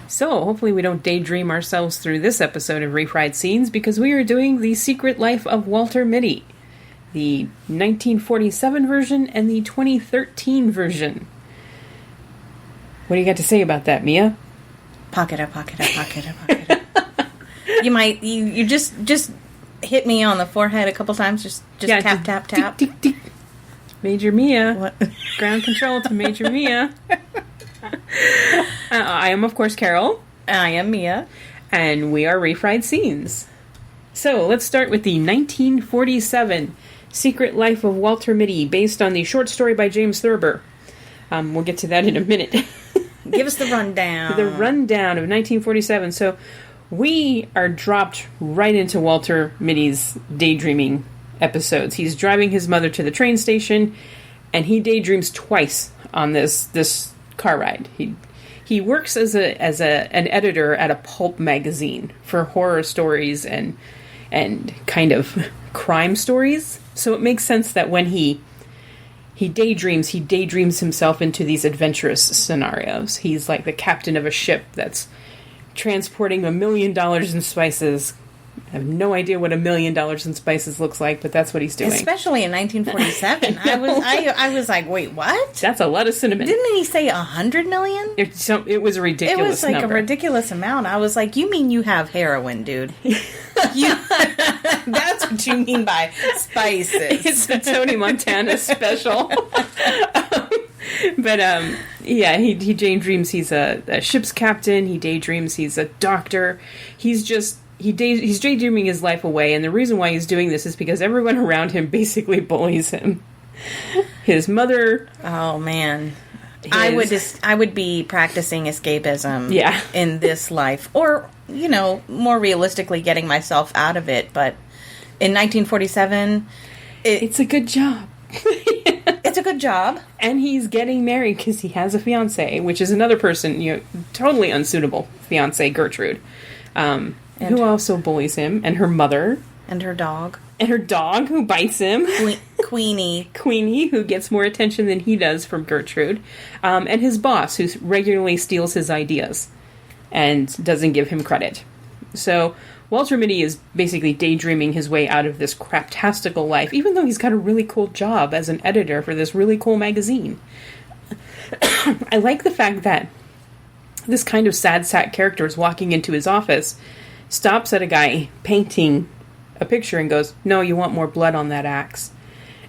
So, hopefully we don't daydream ourselves through this episode of Refried Scenes, because we are doing The Secret Life of Walter Mitty, the 1947 version and the 2013 version. What do you got to say about that, Mia? You just hit me on the forehead a couple times. Just tap. Tick, tick, tick. Major Mia. What? Ground control to Major Mia. I am, of course, Carol. I am Mia. And we are Refried Scenes. So, let's start with the 1947 Secret Life of Walter Mitty, based on the short story by James Thurber. We'll get to that in a minute. Give us the rundown. The rundown of 1947. So, we are dropped right into Walter Mitty's daydreaming episodes. He's driving his mother to the train station, and he daydreams twice on this car ride. He works as an editor at a pulp magazine for horror stories and kind of crime stories. So it makes sense that when he daydreams himself into these adventurous scenarios. He's like the captain of a ship that's transporting $1 million in spices. I have no idea what $1 million in spices looks like, but that's what he's doing. Especially in 1947. I was like, wait, what? That's a lot of cinnamon. Didn't he say 100 million? It was a ridiculous number. It was like a ridiculous amount. I was like, you mean you have heroin, dude? That's what you mean by spices. It's a Tony Montana special. Yeah, he daydreams he's a ship's captain. He daydreams he's a doctor. He's daydreaming his life away, and the reason why he's doing this is because everyone around him basically bullies him. His mother. Oh man, I would be practicing escapism. Yeah. In this life, or more realistically, getting myself out of it. But in 1947, it's a good job. It's a good job. And he's getting married because he has a fiancée, which is another person, totally unsuitable fiancée, Gertrude. Who also bullies him, and her mother. And her dog. And her dog, who bites him. Queenie. Queenie, who gets more attention than he does from Gertrude. And his boss, who regularly steals his ideas and doesn't give him credit. So, Walter Mitty is basically daydreaming his way out of this craptastical life, even though he's got a really cool job as an editor for this really cool magazine. I like the fact that this kind of sad sack character is walking into his office, stops at a guy painting a picture and goes, "No, you want more blood on that axe."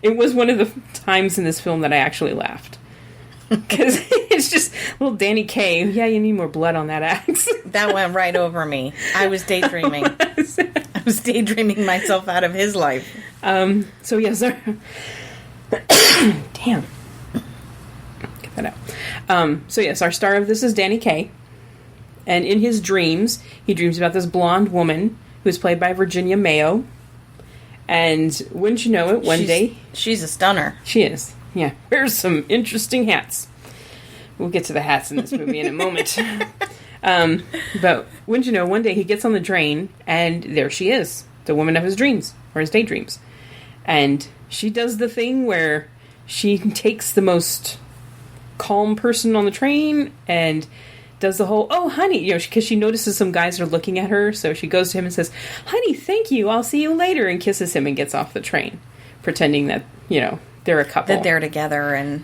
It was one of the times in this film that I actually laughed. Because it's just little Danny Kaye. Yeah, you need more blood on that axe. That went right over me. I was daydreaming. I was daydreaming myself out of his life. So yes, damn. Get that out. So yes, our star of this is Danny Kaye. And in his dreams, he dreams about this blonde woman who's played by Virginia Mayo. And wouldn't you know it, one day... She's a stunner. She is. Yeah. Wears some interesting hats. We'll get to the hats in this movie in a moment. But wouldn't you know, one day he gets on the train, and there she is. The woman of his dreams, or his daydreams. And she does the thing where she takes the most calm person on the train and does the whole, "Oh, honey," because she notices some guys are looking at her, so she goes to him and says, "Honey, thank you, I'll see you later," and kisses him and gets off the train, pretending that, they're a couple. That they're together, and...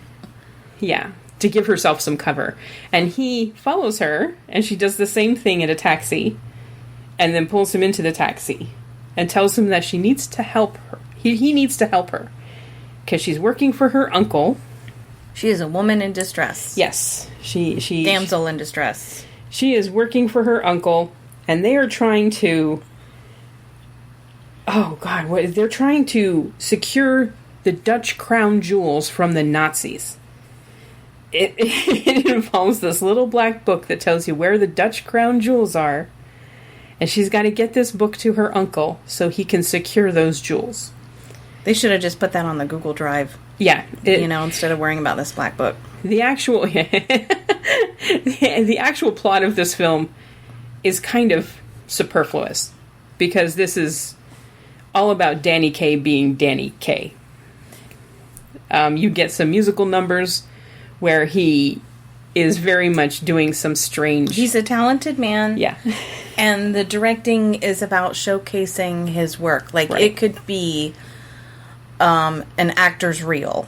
Yeah, to give herself some cover. And he follows her, and she does the same thing at a taxi, and then pulls him into the taxi, and tells him that she needs to help her. He needs to help her, because she's working for her uncle. She is a woman in distress. Yes. She Damsel in distress. She is working for her uncle, and they are trying to... Oh, God. They're trying to secure the Dutch crown jewels from the Nazis. It involves this little black book that tells you where the Dutch crown jewels are, and she's got to get this book to her uncle so he can secure those jewels. They should have just put that on the Google Drive. Yeah. Instead of worrying about this black book. The actual plot of this film is kind of superfluous, because this is all about Danny Kaye being Danny Kaye. You get some musical numbers where he is very much doing some strange... He's a talented man. Yeah. And the directing is about showcasing his work. Like, it could be an actor's reel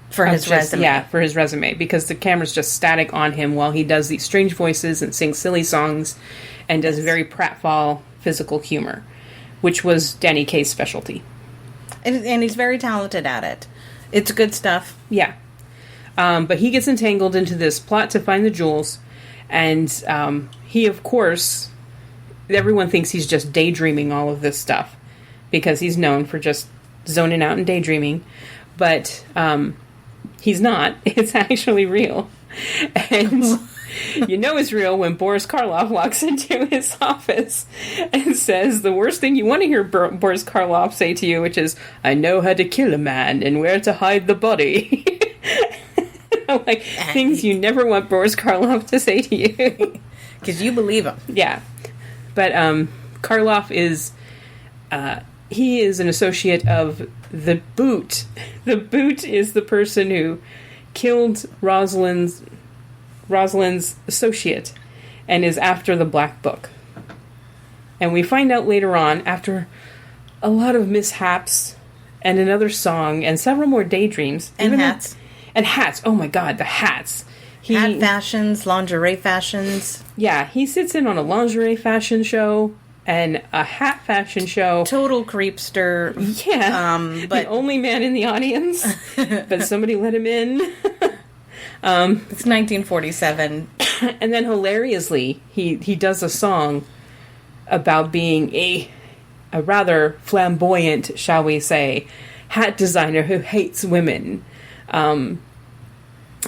for his resume. Yeah, for his resume. Because the camera's just static on him while he does these strange voices and sings silly songs and does very pratfall physical humor, which was Danny Kaye's specialty. And he's very talented at it. It's good stuff. Yeah. But he gets entangled into this plot to find the jewels, and he, of course, everyone thinks he's just daydreaming all of this stuff, because he's known for just zoning out and daydreaming, but he's not. It's actually real. And you know it's real when Boris Karloff walks into his office and says the worst thing you want to hear Boris Karloff say to you, which is, "I know how to kill a man and where to hide the body." Like, things you never want Boris Karloff to say to you. Because you believe him. Yeah. But Karloff is... he is an associate of the Boot. The Boot is the person who killed Rosalind's associate and is after the Black Book. And we find out later on, after a lot of mishaps and another song and several more daydreams... And hats. And hats. Oh my god, the hats. Hat fashions, lingerie fashions. Yeah, he sits in on a lingerie fashion show and a hat fashion show. Total creepster. Yeah. But the only man in the audience. But somebody let him in. It's 1947. And then hilariously, he does a song about being a rather flamboyant, shall we say, hat designer who hates women.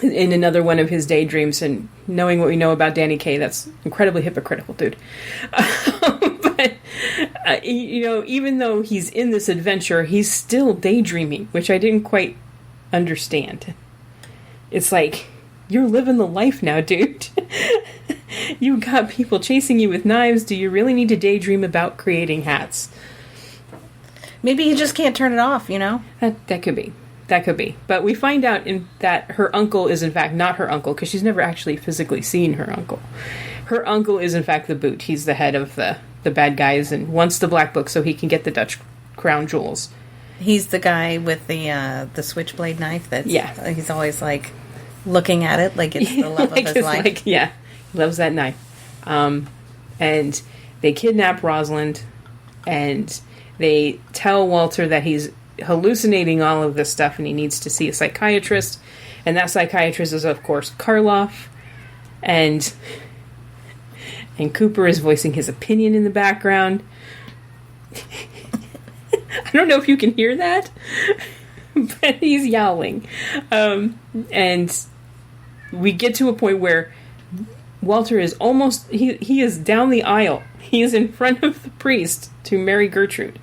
In another one of his daydreams, and knowing what we know about Danny Kaye, that's incredibly hypocritical, dude. But, even though he's in this adventure, he's still daydreaming, which I didn't quite understand. It's like, you're living the life now, dude. You got people chasing you with knives. Do you really need to daydream about creating hats? Maybe he just can't turn it off, you know? That could be. That could be. But we find out that her uncle is in fact not her uncle, because she's never actually physically seen her uncle. Her uncle is in fact the Boot. He's the head of the bad guys and wants the Black Book so he can get the Dutch crown jewels. He's the guy with the switchblade knife that's... Yeah. He's always, like, looking at it like it's the love of his life. Like, yeah. He loves that knife. And they kidnap Rosalind, and they tell Walter that he's hallucinating all of this stuff and he needs to see a psychiatrist, and that psychiatrist is of course Karloff, and Cooper is voicing his opinion in the background. I don't know if you can hear that, but he's yowling, and we get to a point where Walter is almost he is down the aisle. He is in front of the priest to marry Gertrude,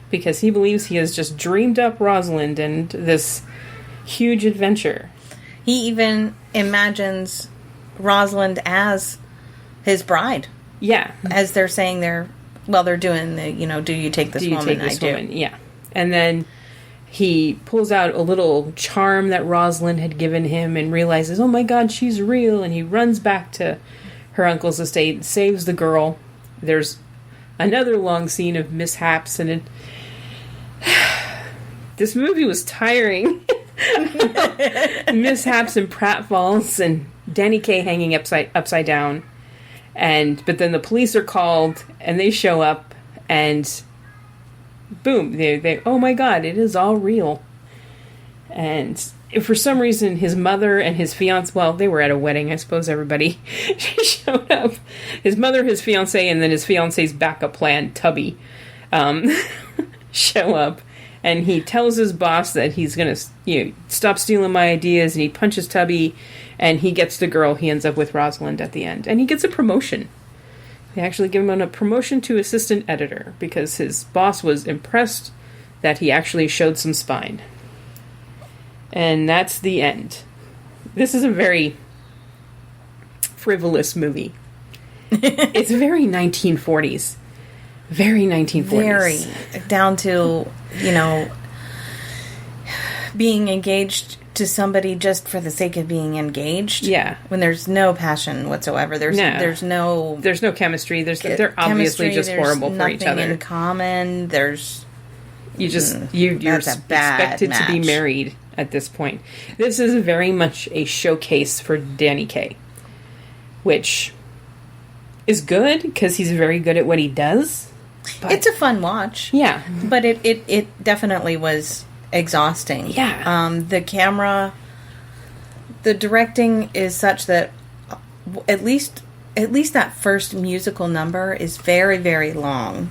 because he believes he has just dreamed up Rosalind and this huge adventure. He even imagines Rosalind as his bride. Yeah. As they're saying they're doing the, do you take this woman? I do. Yeah. And then he pulls out a little charm that Rosalind had given him and realizes, oh my god, she's real. And he runs back to her uncle's estate, saves the girl. There's another long scene of mishaps, and this movie was tiring. Mishaps and pratfalls and Danny Kaye hanging upside down, but then the police are called and they show up and boom, they oh my god, it is all real. And for some reason his mother and his fiance, well, they were at a wedding, I suppose everybody showed up. His mother, his fiance, and then his fiance's backup plan, Tubby, show up, and he tells his boss that he's gonna stop stealing my ideas, and he punches Tubby, and he gets the girl. He ends up with Rosalind at the end, and he gets a promotion. They actually give him a promotion to assistant editor because his boss was impressed that he actually showed some spine. And that's the end. This is a very frivolous movie. It's very 1940s. Very 1940s. Very. Down to, being engaged to somebody just for the sake of being engaged. Yeah. When there's no passion whatsoever. There's no chemistry. They're obviously just horrible for each other. Nothing in common. There's you're expected to be married at this point. This is very much a showcase for Danny Kaye, which is good because he's very good at what he does. But it's a fun watch. Yeah. But it definitely was exhausting. Yeah. The directing is such that at least that first musical number is very, very long.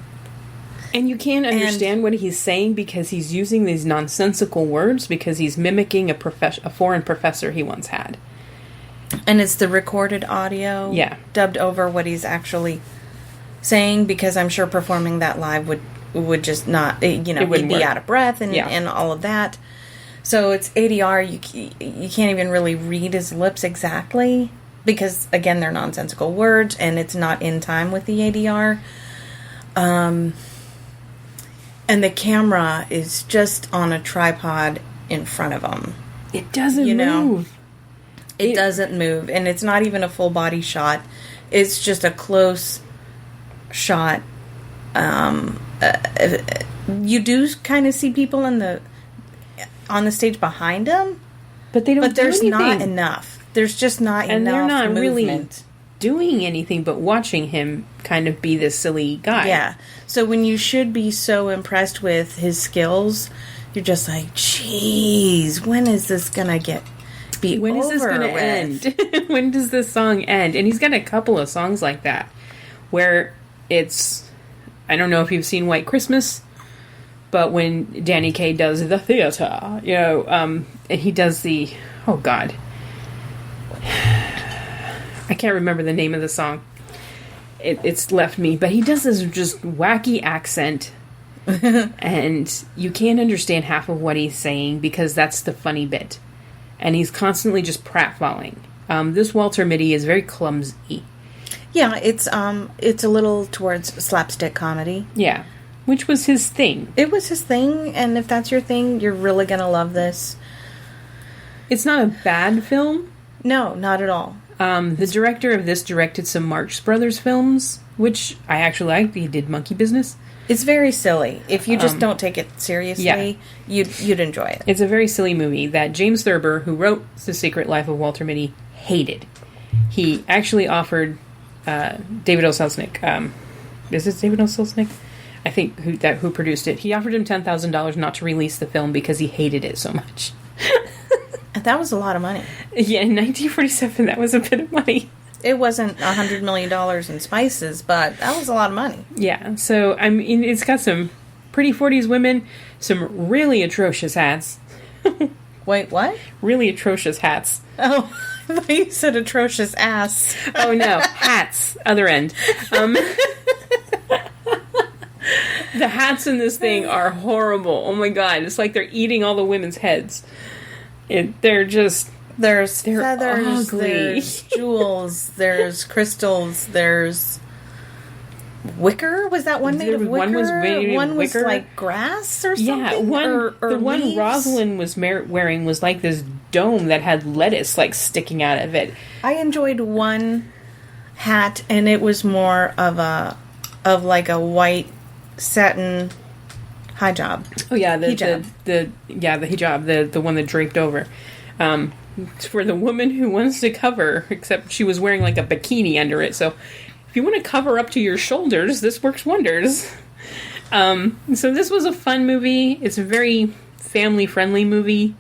And you can't understand what he's saying because he's using these nonsensical words because he's mimicking a foreign professor he once had. And it's the recorded audio dubbed over what he's actually saying, because I'm sure performing that live would just not, he'd be out of breath and all of that. So it's ADR, you can't even really read his lips exactly because, again, they're nonsensical words and it's not in time with the ADR. And the camera is just on a tripod in front of him. It doesn't move. It doesn't move. And it's not even a full body shot. It's just a close shot. You do kind of see people on the stage behind him. But they don't do anything. But there's not enough. There's just not enough movement. And they're not really doing anything but watching him kind of be this silly guy. Yeah. So when you should be so impressed with his skills, you're just like, geez, when is this going to when is this going to end? When does this song end? And he's got a couple of songs like that where it's, I don't know if you've seen White Christmas, but when Danny Kaye does the theater, and he does the, oh God, I can't remember the name of the song. It's left me, but he does this just wacky accent, and you can't understand half of what he's saying because that's the funny bit. And he's constantly just pratfalling. This Walter Mitty is very clumsy. Yeah, it's a little towards slapstick comedy. Yeah, which was his thing. It was his thing, and if that's your thing, you're really gonna love this. It's not a bad film. No, not at all. The director of this directed some Marx Brothers films, which I actually liked. He did Monkey Business. It's very silly. If you just don't take it seriously, you'd enjoy it. It's a very silly movie that James Thurber, who wrote The Secret Life of Walter Mitty, hated. He actually offered David O. Selznick. Is it David O. Selznick? I think who produced it. He offered him $10,000 not to release the film because he hated it so much. That was a lot of money. Yeah, in 1947, that was a bit of money. It wasn't $100 million in spices, but that was a lot of money. Yeah, so, I mean, it's got some pretty 40s women, some really atrocious hats. Wait, what? Really atrocious hats. Oh, I thought you said atrocious ass. Oh, no, hats. Other end. The hats in this thing are horrible. Oh, my God. It's like they're eating all the women's heads. They're feathers, ugly. There's jewels, there's crystals, there's wicker. Was that one made of wicker? One was like grass or something. Yeah, the one leaves? Rosalind was wearing was like this dome that had lettuce like sticking out of it. I enjoyed one hat, and it was more of like a white satin hijab. Oh yeah, the hijab, the one that draped over. For the woman who wants to cover, except she was wearing like a bikini under it. So if you want to cover up to your shoulders, this works wonders. So this was a fun movie. It's a very family friendly movie.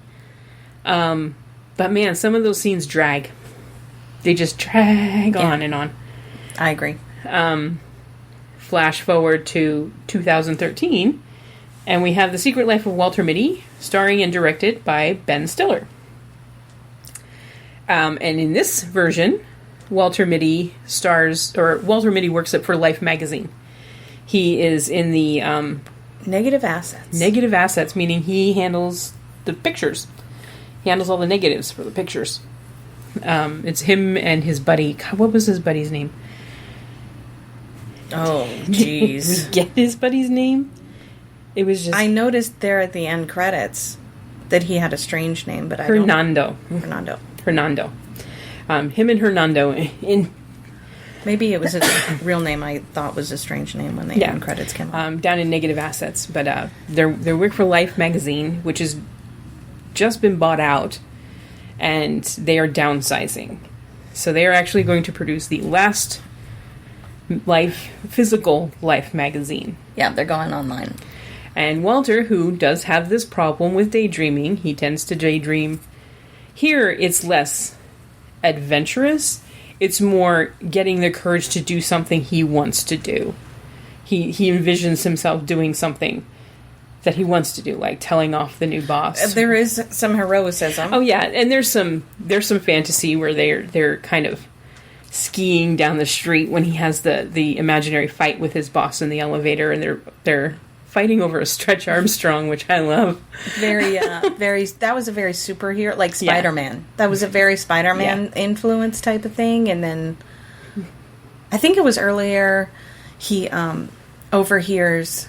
But man, some of those scenes drag. They just drag on and on. I agree. Flash forward to 2013. And we have The Secret Life of Walter Mitty, starring and directed by Ben Stiller. And in this version, Walter Mitty works for Life magazine. He is in the negative assets. Negative assets, meaning he handles the pictures. He handles all the negatives for the pictures. It's him and his buddy. God, what was his buddy's name? Oh, jeez. Did we get his buddy's name? It was just... I noticed there at the end credits that he had a strange name, but Hernando. Hernando. Him and Hernando in... Maybe it was his real name I thought was a strange name when the end credits came out. Down in Negative Assets. But they're Work for Life magazine, which has just been bought out, and they are downsizing. So they are actually going to produce the last physical Life magazine. Yeah, they're going online. And Walter, who does have this problem with daydreaming, he tends to daydream. Here, it's less adventurous. It's more getting the courage to do something he wants to do. He envisions himself doing something that he wants to do, like telling off the new boss. There is some heroicism. Oh yeah, and there's some fantasy where they're kind of skiing down the street when he has the imaginary fight with his boss in the elevator, and they're fighting over a Stretch Armstrong, which I love. Very. That was a very superhero, like Spider-Man. Yeah. That was a very Spider-Man influence type of thing. And then I think it was earlier he overhears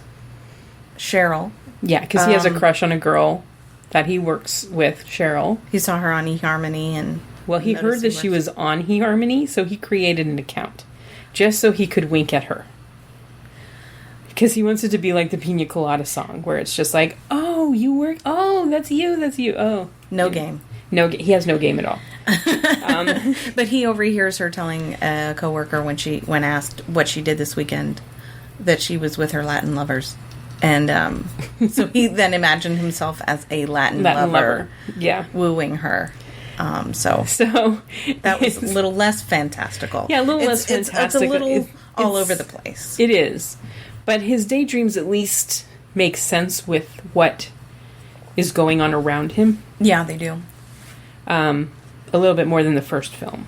Cheryl. Yeah, because he has a crush on a girl that he works with, Cheryl. He saw her on eHarmony and... Well, he heard that she was on eHarmony, so he created an account just so he could wink at her. Because he wants it to be like the Pina Colada song, where it's just like, oh, you work, oh, that's you, oh. No game. He has no game at all. But he overhears her telling a coworker when asked what she did this weekend, that she was with her Latin lovers. And so he then imagined himself as a Latin lover. Yeah. Wooing her. So that was a little less fantastical. Yeah, a little less fantastic. It's a little all over the place. It is. But his daydreams at least make sense with what is going on around him. Yeah, they do. A little bit more than the first film.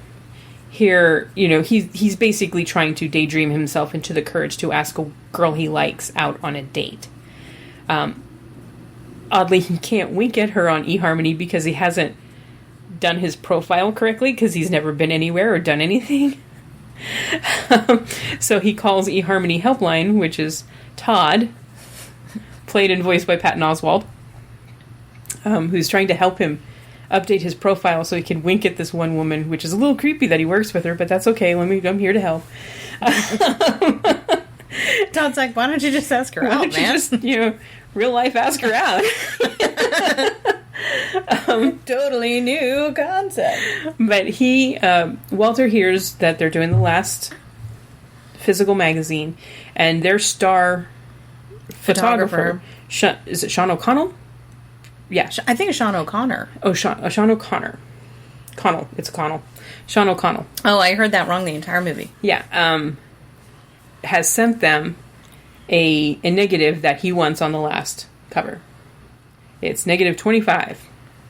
Here, he's basically trying to daydream himself into the courage to ask a girl he likes out on a date. Oddly, he can't wink at her on eHarmony because he hasn't done his profile correctly because he's never been anywhere or done anything. So he calls eHarmony helpline, which is Todd, played and voiced by Patton Oswalt, who's trying to help him update his profile so he can wink at this one woman, which is a little creepy that he works with her, but that's okay. I'm here to help. Todd's like, why don't you just ask her out, man? Just, real life ask her out. Totally new concept. But Walter hears that they're doing the last physical magazine, and their star photographer is it Sean O'Connell? Yeah. I think it's Sean O'Connor. Oh, Sean O'Connor. Connell. It's Connell. Sean O'Connell. Oh, I heard that wrong the entire movie. Yeah. Has sent them a negative that he wants on the last cover. It's negative 25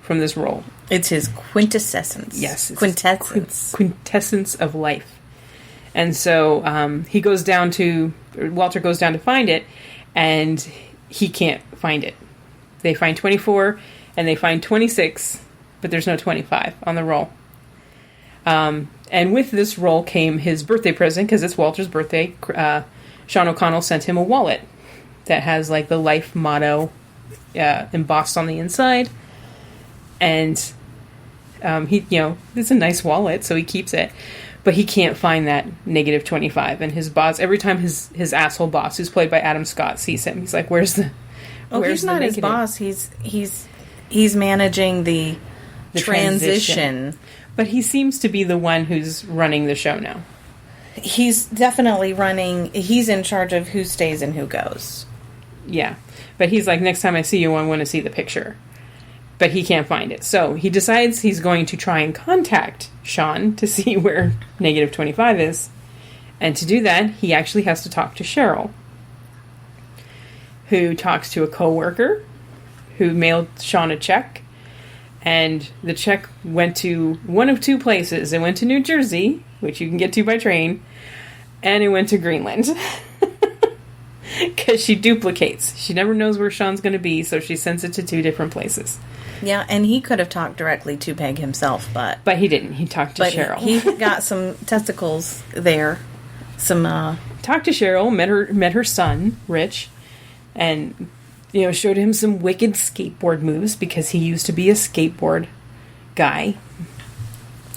from this roll. It's his quintessence. Yes. Quintessence of life. And so Walter goes down to find it, and he can't find it. They find 24, and they find 26, but there's no 25 on the roll. And with this roll came his birthday present, because it's Walter's birthday. Sean O'Connell sent him a wallet that has like the life motto embossed on the inside. And it's a nice wallet, so he keeps it. But he can't find that negative 25. And his boss, every time his asshole boss, who's played by Adam Scott, sees him, he's like, where's the he's not his boss. He's managing the transition. But he seems to be the one who's running the show now. He's definitely he's in charge of who stays and who goes. Yeah. But he's like, next time I see you, I want to see the picture. But he can't find it. So he decides he's going to try and contact Sean to see where negative 25 is. And to do that, he actually has to talk to Cheryl, who talks to a coworker who mailed Sean a check. And the check went to one of two places. It went to New Jersey, which you can get to by train, and it went to Greenland. Because she duplicates. She never knows where Sean's going to be, so she sends it to two different places. Yeah, and he could have talked directly to Peg himself, but he didn't. He talked to Cheryl. He got some testicles there. Talked to Cheryl, met her son, Rich, and showed him some wicked skateboard moves because he used to be a skateboard guy.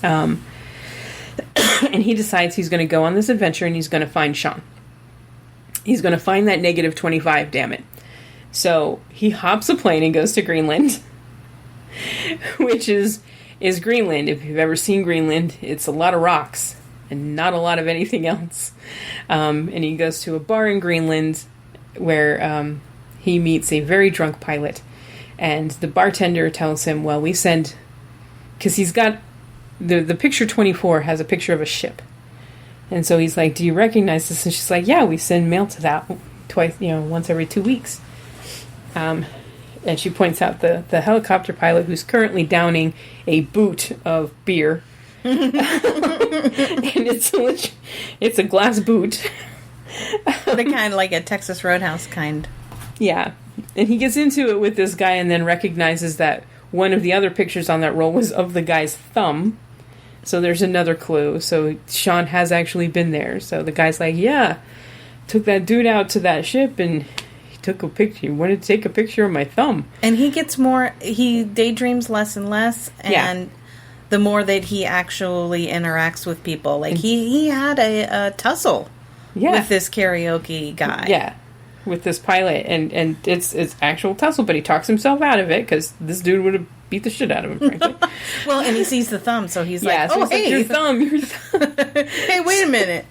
And he decides he's going to go on this adventure and he's going to find Sean. He's going to find that negative 25, damn it. So he hops a plane and goes to Greenland, which is Greenland. If you've ever seen Greenland, it's a lot of rocks and not a lot of anything else. And he goes to a bar in Greenland where he meets a very drunk pilot. And the bartender tells him, well, we send... Because he's got... The picture 24 has a picture of a ship. And so he's like, do you recognize this? And she's like, yeah, we send mail to that twice, once every 2 weeks. And she points out the helicopter pilot who's currently downing a boot of beer. And it's a glass boot. The kind like a Texas Roadhouse kind. Yeah. And he gets into it with this guy and then recognizes that one of the other pictures on that roll was of the guy's thumb. So there's another clue. So Sean has actually been there. So the guy's like, yeah, took that dude out to that ship and he took a picture. He wanted to take a picture of my thumb. And he daydreams less and less. And the more that he actually interacts with people. Like he had a tussle with this karaoke guy. Yeah. With this pilot. And it's actual tussle, but he talks himself out of it because this dude would have beat the shit out of him, frankly. Well, and he sees the thumb, so he's like, oh, hey. Your thumb. Hey, wait a minute.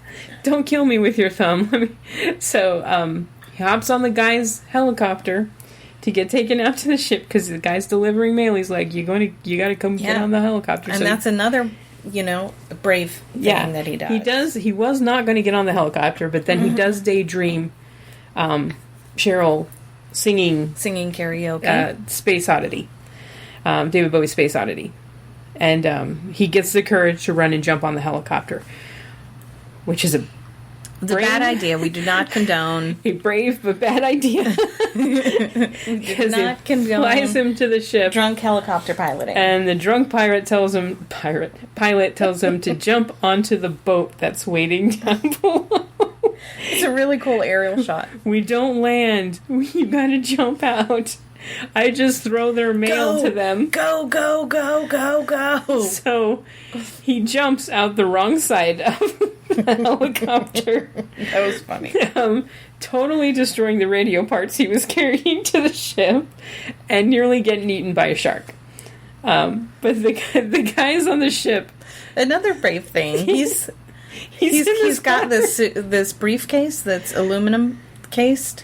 Don't kill me with your thumb. So, he hops on the guy's helicopter to get taken out to the ship because the guy's delivering mail. He's like, you got to come get on the helicopter. And so that's another, brave thing that he does. He was not going to get on the helicopter, but then he does daydream Cheryl singing karaoke. Space Oddity. David Bowie's Space Oddity. And he gets the courage to run and jump on the helicopter, which is a bad idea. We do not condone. A brave but bad idea. We do not condone. Flies him to the ship. Drunk helicopter piloting. And the drunk pilot tells him to jump onto the boat that's waiting down below. It's a really cool aerial shot. We don't land. You gotta jump out. I just throw their mail to them. Go, go, go, go, go. So he jumps out the wrong side of the helicopter. That was funny. Totally destroying the radio parts he was carrying to the ship and nearly getting eaten by a shark. But the guys on the ship... Another brave thing. He's got this briefcase that's aluminum cased.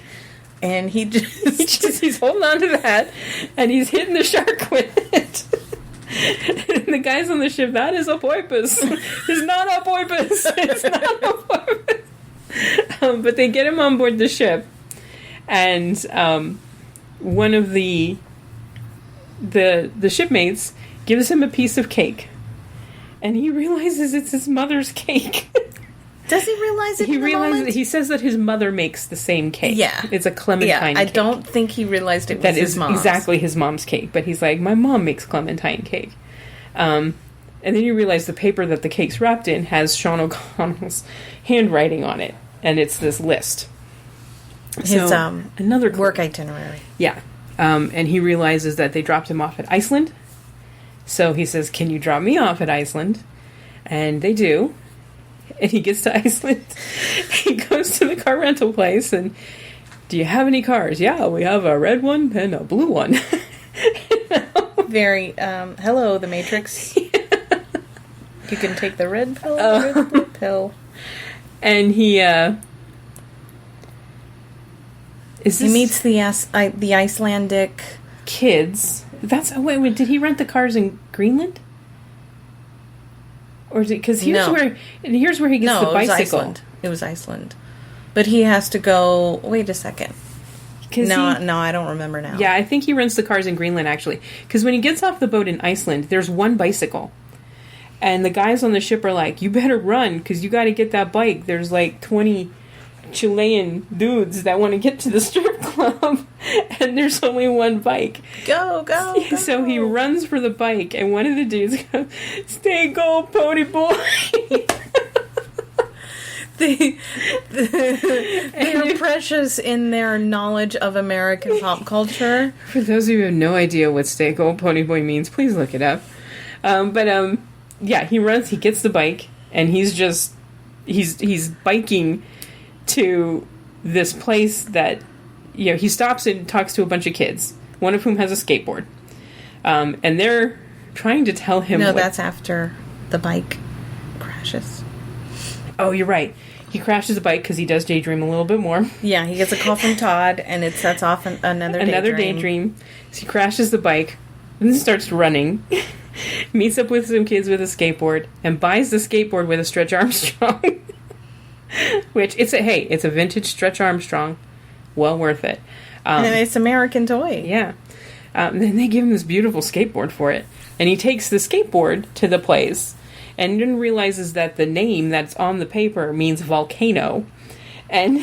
And he's holding on to that, and he's hitting the shark with it. And the guys on the ship, that is a porpoise. It's not a porpoise. It's not a porpoise. But they get him on board the ship, and one of the shipmates gives him a piece of cake, and he realizes it's his mother's cake. Does he realize it? He realizes that he says that his mother makes the same cake. Yeah, it's a clementine. I cake. don't think he realized it was his mom's. Exactly his mom's cake. But he's like, my mom makes clementine cake. And then you realize the paper that the cake's wrapped in has Sean O'Connell's handwriting on it, and it's this list. His another work itinerary. Yeah, and he realizes that they dropped him off at Iceland. So he says, "Can you drop me off at Iceland?" And they do. And he gets to Iceland. He goes to the car rental place and, do you have any cars? Yeah, we have a red one and a blue one. Very, hello, the Matrix. Yeah. You can take the red pill or the blue pill. And he meets the Icelandic kids. Wait, did he rent the cars in Greenland? Or is it because here's where he gets the bicycle? It was Iceland, but he has to go. Wait a second. No, I don't remember now. Yeah, I think he rents the cars in Greenland actually, because when he gets off the boat in Iceland, there's one bicycle, and the guys on the ship are like, "You better run because you got to get that bike." There's like 20 Chilean dudes that want to get to the strip club, and there's only one bike. Go. So he runs for the bike, and one of the dudes goes, "Stay gold, pony boy." They're precious in their knowledge of American pop culture. For those of you who have no idea what Stay Gold Pony Boy means, please look it up. Yeah, he runs, he gets the bike, and he's biking to this place that, he stops and talks to a bunch of kids, one of whom has a skateboard. And they're trying to tell him... No, that's after the bike crashes. Oh, you're right. He crashes the bike because he does daydream a little bit more. Yeah, he gets a call from Todd, and it sets off another daydream. So he crashes the bike, and then starts running, meets up with some kids with a skateboard, and buys the skateboard with a Stretch Armstrong. Which, it's a vintage Stretch Armstrong. Well worth it. And it's American toy. Yeah. Then they give him this beautiful skateboard for it. And he takes the skateboard to the place and then realizes that the name that's on the paper means volcano. And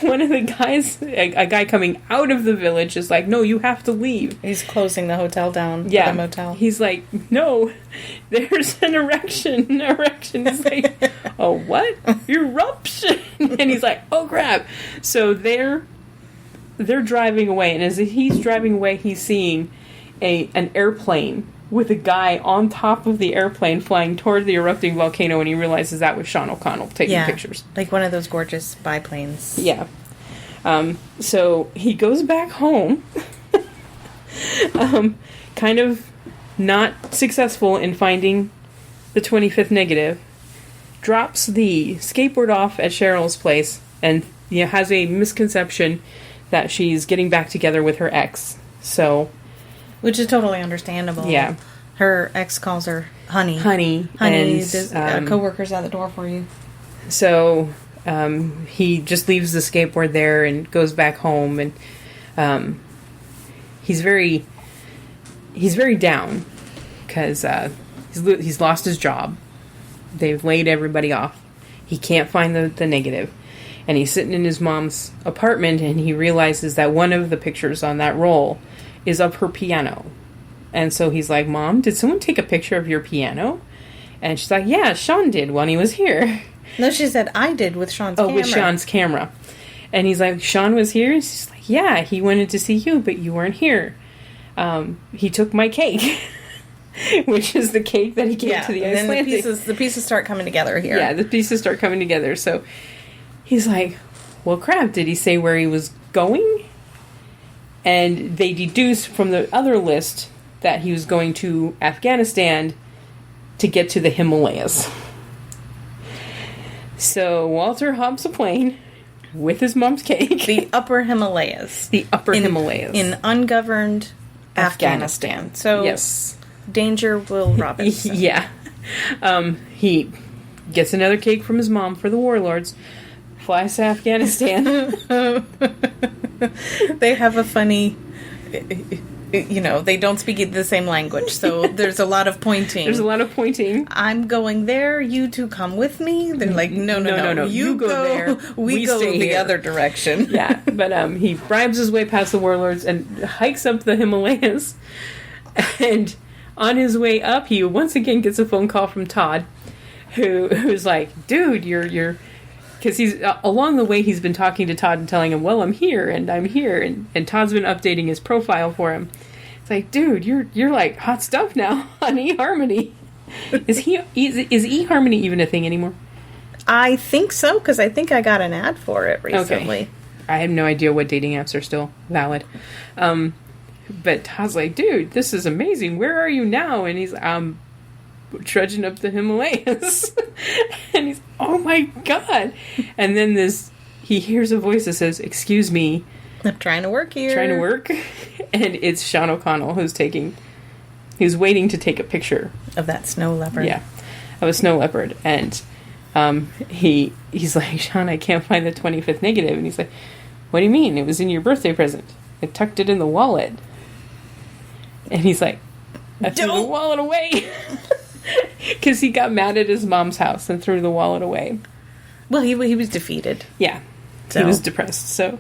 one of the guys, a guy coming out of the village, is like, no, you have to leave. He's closing the hotel down. Yeah. The motel. He's like, no, there's an erection. He's like, oh, what? Eruption. And he's like, oh, crap. So they're driving away. And as he's driving away, he's seeing an airplane with a guy on top of the airplane flying toward the erupting volcano, and he realizes that was Sean O'Connell taking pictures. Like one of those gorgeous biplanes. Yeah. So he goes back home, kind of not successful in finding the 25th negative, drops the skateboard off at Cheryl's place, and has a misconception that she's getting back together with her ex. So... Which is totally understandable. Yeah. Her ex calls her honey. Honey. And, there's coworkers at the door for you. So he just leaves the skateboard there and goes back home, and he's very down because he's lost his job. They've laid everybody off. He can't find the negative. And he's sitting in his mom's apartment, and he realizes that one of the pictures on that roll is of her piano. And so he's like, Mom, did someone take a picture of your piano? And she's like, yeah, Sean did when he was here. No, she said, I did with Sean's camera. Oh, with Sean's camera. And he's like, Sean was here? And she's like, yeah, he wanted to see you, but you weren't here. He took my cake. Which is the cake that he gave to the Icelandic. And then the pieces start coming together here. Yeah, the pieces start coming together. So he's like, well, crap, did he say where he was going? And they deduce from the other list that he was going to Afghanistan to get to the Himalayas. So Walter hops a plane with his mom's cake. The upper Himalayas. Himalayas. In ungoverned Afghanistan. So yes. Danger Will Robinson. Yeah. He gets another cake from his mom for the warlords. Flies to Afghanistan. They have a funny, they don't speak the same language, so there's a lot of pointing. I'm going there, you two come with me. They're like, no. You go there, we go the other direction. Yeah, but he bribes his way past the warlords and hikes up the Himalayas. And on his way up, he once again gets a phone call from Todd, who's like, dude, you're... Because he's along the way, he's been talking to Todd and telling him, well, I'm here, and and Todd's been updating his profile for him. It's like, dude, you're like hot stuff now on eHarmony. Is eHarmony even a thing anymore? I think so, because I think I got an ad for it recently. Okay. I have no idea what dating apps are still valid. But Todd's like, dude, this is amazing. Where are you now? And he's trudging up the Himalayas. And he's, oh my god. And then he hears a voice that says, excuse me, I'm trying to work here. And it's Sean O'Connell who's waiting to take a picture of that snow leopard. Yeah, of a snow leopard. And he's like, Sean, I can't find the 25th negative. And he's like, what do you mean? It was in your birthday present. I tucked it in the wallet. And he's like, I threw the wallet away. Because he got mad at his mom's house and threw the wallet away. Well, he was defeated. Yeah. So. He was depressed. So,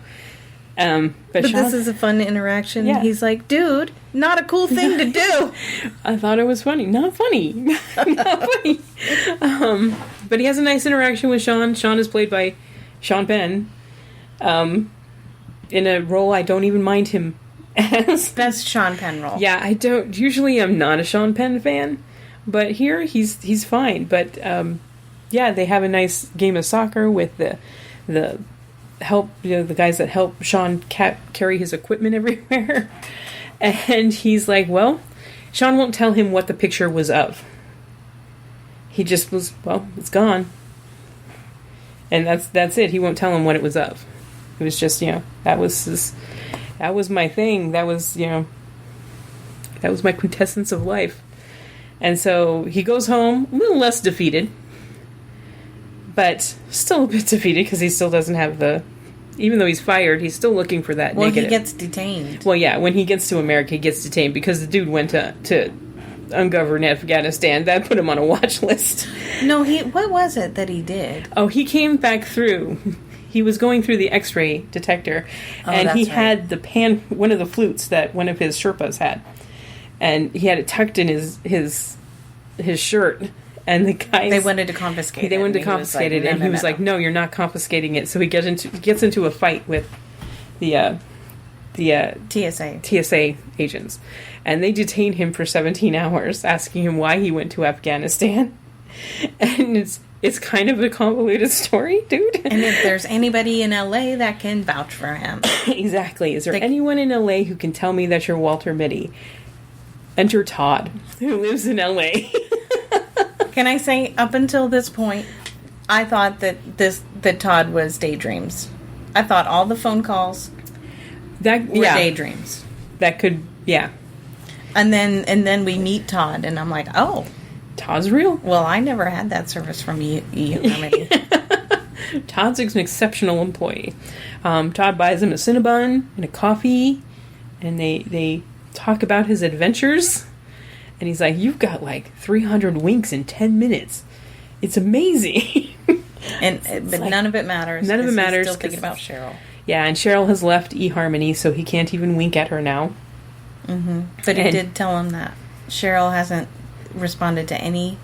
but Sean, this is a fun interaction. Yeah. He's like, dude, not a cool thing to do. I thought it was funny. Not funny. Not funny. But he has a nice interaction with Sean. Sean is played by Sean Penn, in a role I don't even mind him as. Best Sean Penn role. Yeah, I don't. Usually I'm not a Sean Penn fan, but here he's fine. But yeah, they have a nice game of soccer with the help, the guys that help Sean carry his equipment everywhere. And he's like, well, Sean won't tell him what the picture was of. He just was, well, it's gone. And that's it. He won't tell him what it was of. It was just, that was my thing. That was my quintessence of life. And so he goes home a little less defeated, but still a bit defeated because he still doesn't have even though he's fired, he's still looking for that negative. Well, he gets detained. Well, yeah, when he gets to America, he gets detained because the dude went to ungoverned Afghanistan. That put him on a watch list. No, what was it that he did? Oh, he came back through. He was going through the X-ray detector, and he had one of the flutes that one of his Sherpas had, and he had it tucked in his shirt. And the guys, they wanted to confiscate it. They wanted to confiscate it, and he was like, "No, you're not confiscating it." So he gets into a fight with the TSA agents, and they detain him for 17 hours, asking him why he went to Afghanistan. And it's kind of a convoluted story, dude. And if there's anybody in LA that can vouch for him, exactly. Is there anyone in LA who can tell me that you're Walter Mitty? Enter Todd, who lives in LA. Can I say, up until this point, I thought that Todd was daydreams. I thought all the phone calls were daydreams. That could, yeah. And then we meet Todd, and I'm like, oh, Todd's real. Well, I never had that service from you. Todd's an exceptional employee. Todd buys him a Cinnabon and a coffee, and they talk about his adventures. And he's like, you've got like 300 winks in 10 minutes. It's amazing. But none of it matters. None of it matters. He's still thinking about Cheryl. Yeah, and Cheryl has left eHarmony, so he can't even wink at her now. Mm-hmm. But he did tell him that Cheryl hasn't responded to any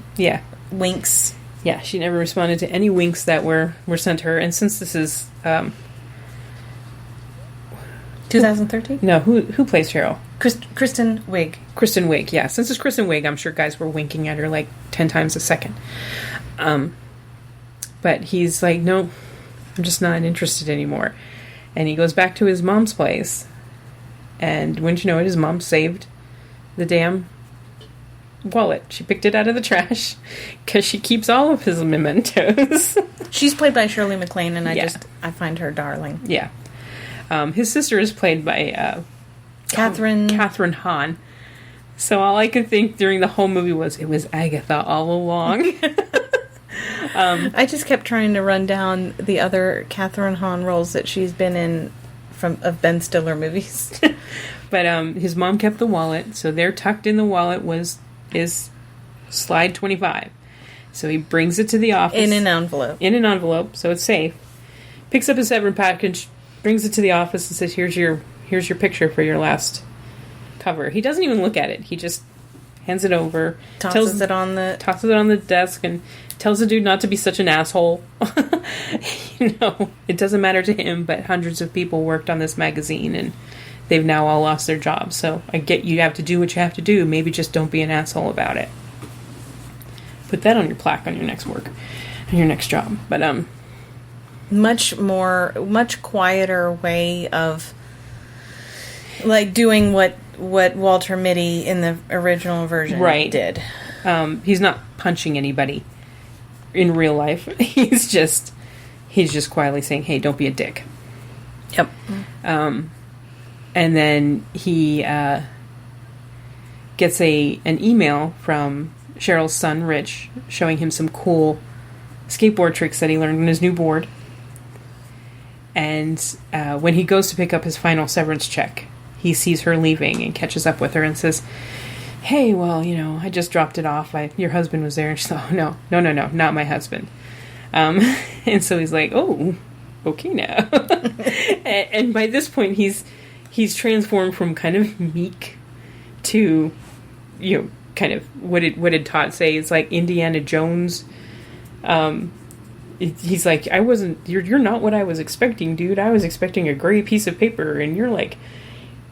winks. Yeah, she never responded to any winks that were sent her. And since this is 2013? No, who plays Cheryl? Kristen Wiig. Kristen Wiig, yeah. Since it's Kristen Wiig, I'm sure guys were winking at her like 10 times a second. But he's like, no, I'm just not interested anymore. And he goes back to his mom's place. And wouldn't you know it, his mom saved the damn wallet. She picked it out of the trash because she keeps all of his mementos. She's played by Shirley MacLaine, and I find her darling. Yeah. His sister is played by Catherine Hahn. So all I could think during the whole movie was, it was Agatha all along. I just kept trying to run down the other Catherine Hahn roles that she's been in of Ben Stiller movies. But his mom kept the wallet, so there tucked in the wallet is slide 25. So he brings it to the office. In an envelope, so it's safe. Picks up a severance package, brings it to the office and says, here's your picture for your last cover. He doesn't even look at it. He just hands it over. Tosses it on the desk and tells the dude not to be such an asshole. It doesn't matter to him, but hundreds of people worked on this magazine and they've now all lost their jobs. So I get you have to do what you have to do. Maybe just don't be an asshole about it. Put that on your plaque on your next work, on your next job. But much quieter way of like doing what Walter Mitty in the original version did. He's not punching anybody in real life. He's just quietly saying, "Hey, don't be a dick." Yep. And then he gets an email from Cheryl's son, Rich, showing him some cool skateboard tricks that he learned on his new board. And when he goes to pick up his final severance check, he sees her leaving and catches up with her and says, "Hey, well, I just dropped it off. Your husband was there." And she's like, "Oh, no, not my husband." And so he's like, "Oh, okay now." and by this point, he's transformed from kind of meek to, kind of what did Todd say? It's like Indiana Jones He's like, you're not what I was expecting, dude. I was expecting a gray piece of paper, and you're like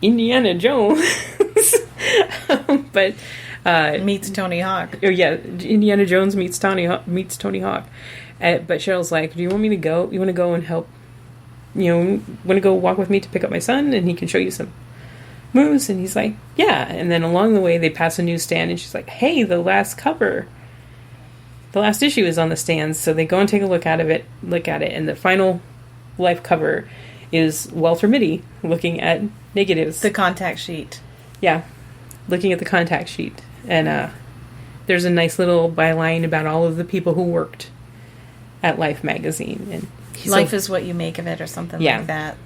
Indiana Jones. But meets Tony Hawk. Oh yeah, Indiana Jones meets Tony Hawk. But Cheryl's like, do you want me to go? You want to go and help? Want to go walk with me to pick up my son, and he can show you some moves? And he's like, yeah. And then along the way, they pass a newsstand, and she's like, hey, the last issue is on the stands. So they go and take a look at it, and the final life cover is Walter Mitty looking at negatives. The contact sheet. Yeah, looking at the contact sheet. And there's a nice little byline about all of the people who worked at Life magazine. And Life is what you make of it, or something like that.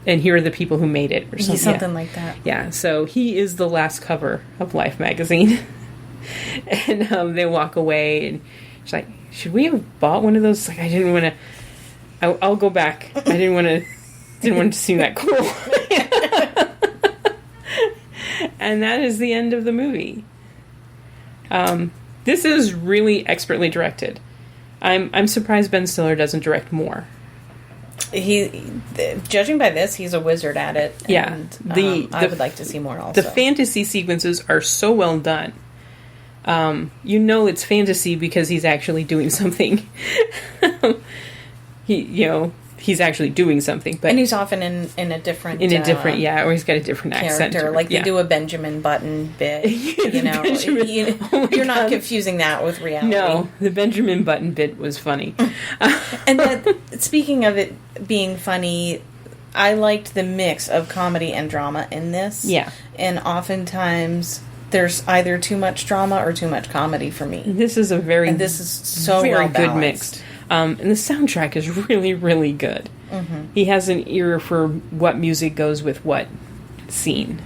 And here are the people who made it, or something. Something like that. Yeah, so he is the last cover of Life magazine. And they walk away, and she's like, should we have bought one of those? Like, I didn't want to... I'll go back. I didn't want to seem that cool. And that is the end of the movie. This is really expertly directed. I'm surprised Ben Stiller doesn't direct more. Judging by this, he's a wizard at it. Yeah, and, I would like to see more. Also, the fantasy sequences are so well done. It's fantasy because he's actually doing something. He's actually doing something, but and he's often in a different or he's got a different accent. They do a Benjamin Button bit. You're not confusing that with reality. No, the Benjamin Button bit was funny. And speaking of it being funny, I liked the mix of comedy and drama in this. Yeah, and oftentimes there's either too much drama or too much comedy for me. This is so very good mix. And the soundtrack is really, really good. Mm-hmm. He has an ear for what music goes with what scene.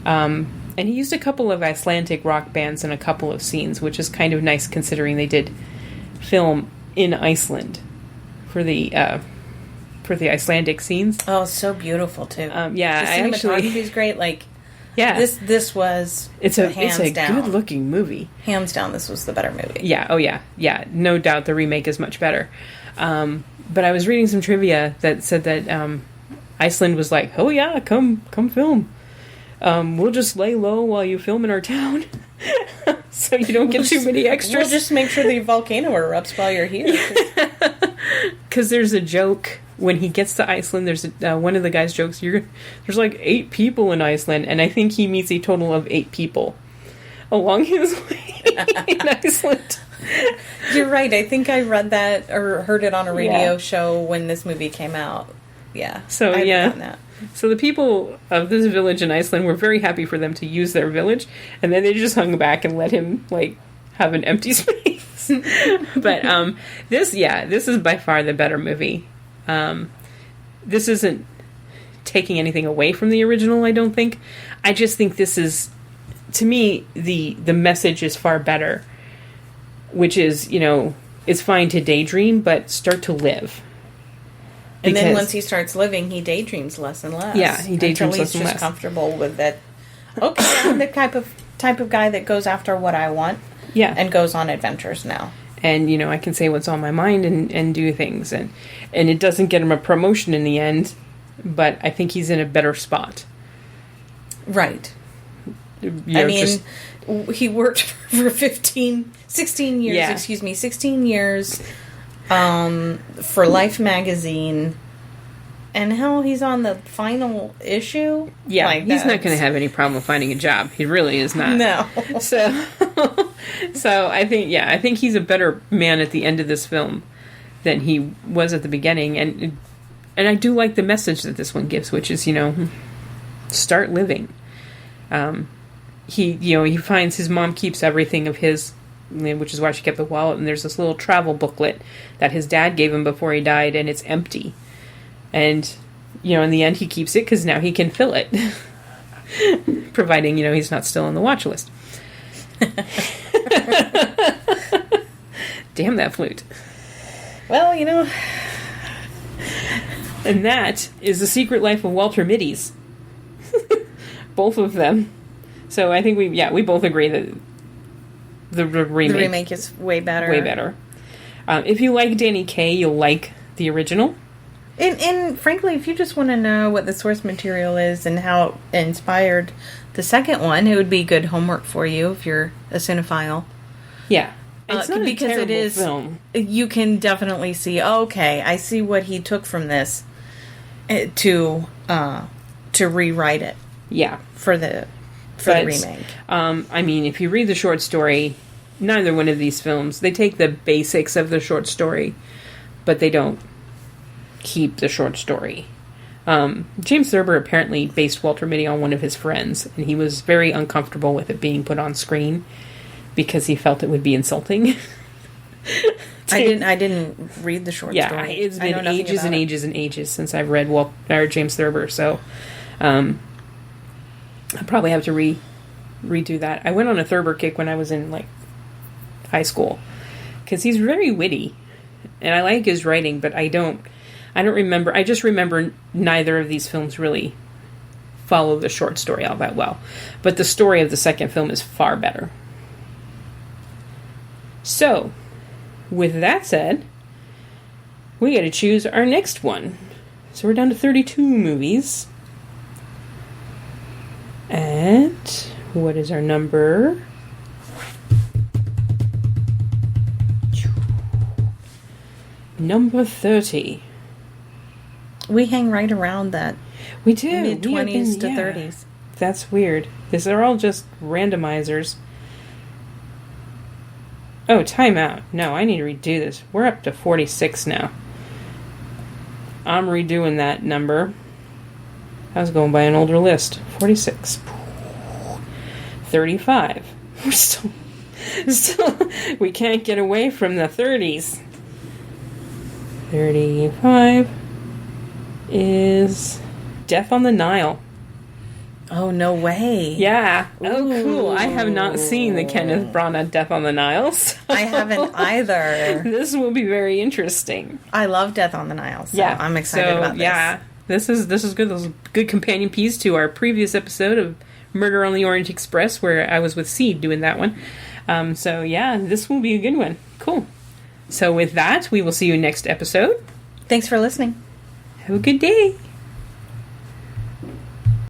And he used a couple of Icelandic rock bands in a couple of scenes, which is kind of nice considering they did film in Iceland for the Icelandic scenes. Oh, so beautiful too. Yeah, the cinematography is great. Yeah, this was it's a good looking movie. Hands down, this was the better movie. Yeah, no doubt the remake is much better. But I was reading some trivia that said that Iceland was like, oh yeah, come film. We'll just lay low while you film in our town, so you don't get too many extras. We'll just make sure the volcano erupts while you're here. Because there's a joke. When he gets to Iceland, there's one of the guys jokes, there's like 8 people in Iceland, and I think he meets a total of 8 people along his way in Iceland. You're right. I think I read that or heard it on a radio show when this movie came out. Yeah. So, So the people of this village in Iceland were very happy for them to use their village, and then they just hung back and let him, have an empty space. But this is by far the better movie. This isn't taking anything away from the original, I don't think. I just think this is, to me, the message is far better, which is, it's fine to daydream, but start to live. And then once he starts living, he daydreams less and less. Yeah, he daydreams less and less. Until he's just comfortable with that. Okay, I'm the type of guy that goes after what I want. Yeah, and goes on adventures now. And, I can say what's on my mind and do things. And it doesn't get him a promotion in the end, but I think he's in a better spot. Right. He worked for 16 years, 16 years for Life magazine. And how he's on the final issue? Yeah, he's not going to have any problem finding a job. He really is not. No. So I think he's a better man at the end of this film than he was at the beginning, and I do like the message that this one gives, which is start living. He finds his mom keeps everything of his, which is why she kept the wallet, and there's this little travel booklet that his dad gave him before he died, and it's empty. And, in the end, he keeps it because now he can fill it. Providing, he's not still on the watch list. Damn that flute. Well, And that is The Secret Life of Walter Mitty's. Both of them. So I think we both agree that the remake is way better. Way better. If you like Danny Kaye, you'll like the original. And frankly, if you just want to know what the source material is and how it inspired the second one, it would be good homework for you if you're a cinephile. Yeah. It's not because it is film. You can definitely see, okay, I see what he took from this to rewrite it. Yeah. For the remake. I mean, if you read the short story, neither one of these films, they take the basics of the short story, but they don't keep the short story. James Thurber apparently based Walter Mitty on one of his friends, and he was very uncomfortable with it being put on screen because he felt it would be insulting. I didn't read the short story. Yeah, it's been ages and ages and ages since I've read James Thurber, so I probably have to redo that. I went on a Thurber kick when I was in high school because he's very witty, and I like his writing, but I don't remember. I just remember neither of these films really follow the short story all that well, but the story of the second film is far better. So, with that said, we got to choose our next one. So we're down to 32 movies. And what is our number? Number 30. We hang right around that. We do. Mid-20s to 30s. That's weird. These are all just randomizers. Oh, time out. No, I need to redo this. We're up to 46 now. I'm redoing that number. I was going by an older list. 46. 35. We're still we can't get away from the 30s. 35 is Death on the Nile. Oh, no way. Yeah. Oh, cool. I have not seen the Kenneth Branagh Death on the Nile. So I haven't either. This will be very interesting. I love Death on the Nile, so yeah. I'm excited about this. Yeah. This is good. This is a good companion piece to our previous episode of Murder on the Orient Express, where I was with Seed doing that one. So, yeah, this will be a good one. Cool. So, with that, we will see you next episode. Thanks for listening. Have a good day.